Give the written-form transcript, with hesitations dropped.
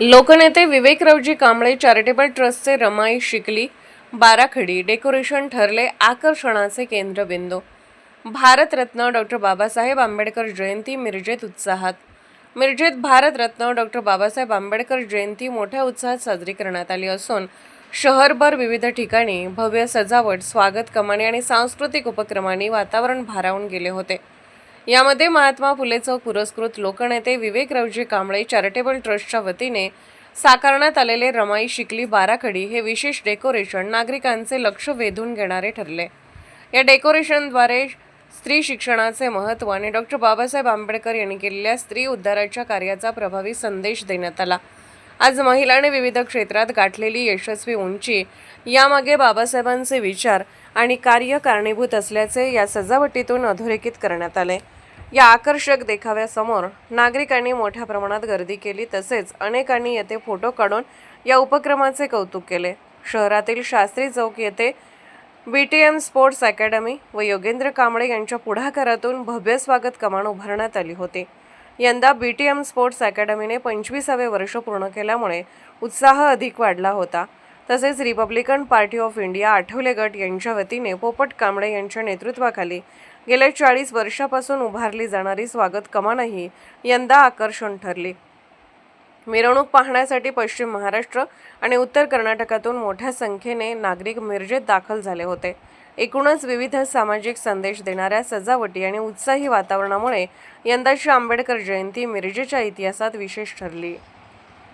लोकनेते विवेकरावजी कांबळे चॅरिटेबल ट्रस्टचे रमाई शिकली बाराखडी डेकोरेशन ठरले आकर्षणाचे केंद्रबिंदू। भारतरत्न डॉक्टर बाबासाहेब आंबेडकर जयंती मिरजेत उत्साहात। मिरजेत भारतरत्न डॉक्टर बाबासाहेब आंबेडकर जयंती मोठ्या उत्साहात साजरी करण्यात आली असून शहरभर विविध ठिकाणी भव्य सजावट, स्वागत कमानी आणि सांस्कृतिक उपक्रमांनी वातावरण भारावून गेले होते। यामध्ये महात्मा फुले चौक पुरस्कृत लोकनेते विवेकरावजी कांबळे चॅरिटेबल ट्रस्टच्या वतीने साकारण्यात आलेले रमाई शिकली बाराखडी हे विशेष डेकोरेशन नागरिकांचे लक्ष वेधून घेणारे ठरले। या डेकोरेशनद्वारे स्त्री शिक्षणाचे महत्त्व आणि डॉक्टर बाबासाहेब आंबेडकर यांनी केलेल्या स्त्री उद्धाराच्या कार्याचा प्रभावी संदेश देण्यात आला। आज महिलांनी विविध क्षेत्रात गाठलेली यशस्वी उंची यामागे बाबासाहेबांचे विचार आणि कार्य कारणीभूत असल्याचे या सजावटीतून अधोरेखित करण्यात आले। या आकर्षक देखाव्यासमोर नागरिकांनी मोठ्या प्रमाणात गर्दी केली, तसेच अनेकांनी येथे फोटो काढून या उपक्रमाचे कौतुक केले। शहरातील शास्त्री चौक येथे बीटीएम स्पोर्ट्स अकॅडमी व योगेंद्र कांबळे यांच्या पुढाकारातून भव्य स्वागत कमान उभारण्यात आली होती। यंदा बीटीएम स्पोर्ट्स अकॅडमीने 25वे वर्ष पूर्ण केल्यामुळे उत्साह अधिक वाढला होता। तसेच Republican party of India Athawale गट यांच्या वतीने पोपट कांबळे यांच्या नेतृत्वाखाली गेल्या 40 वर्षापासून उभारली जाणारी स्वागत कमानही यंदा आकर्षण ठरली। मिरवणूक पाहण्यासाठी पश्चिम महाराष्ट्र आणि उत्तर कर्नाटकातून मोठ्या संख्येने नागरिक मिरजेत दाखल झाले होते। एकूणच विविध सामाजिक संदेश देणाऱ्या सजावटी आणि उत्साही वातावरणामुळे यंदाची आंबेडकर जयंती मिरजेच्या इतिहासात विशेष ठरली।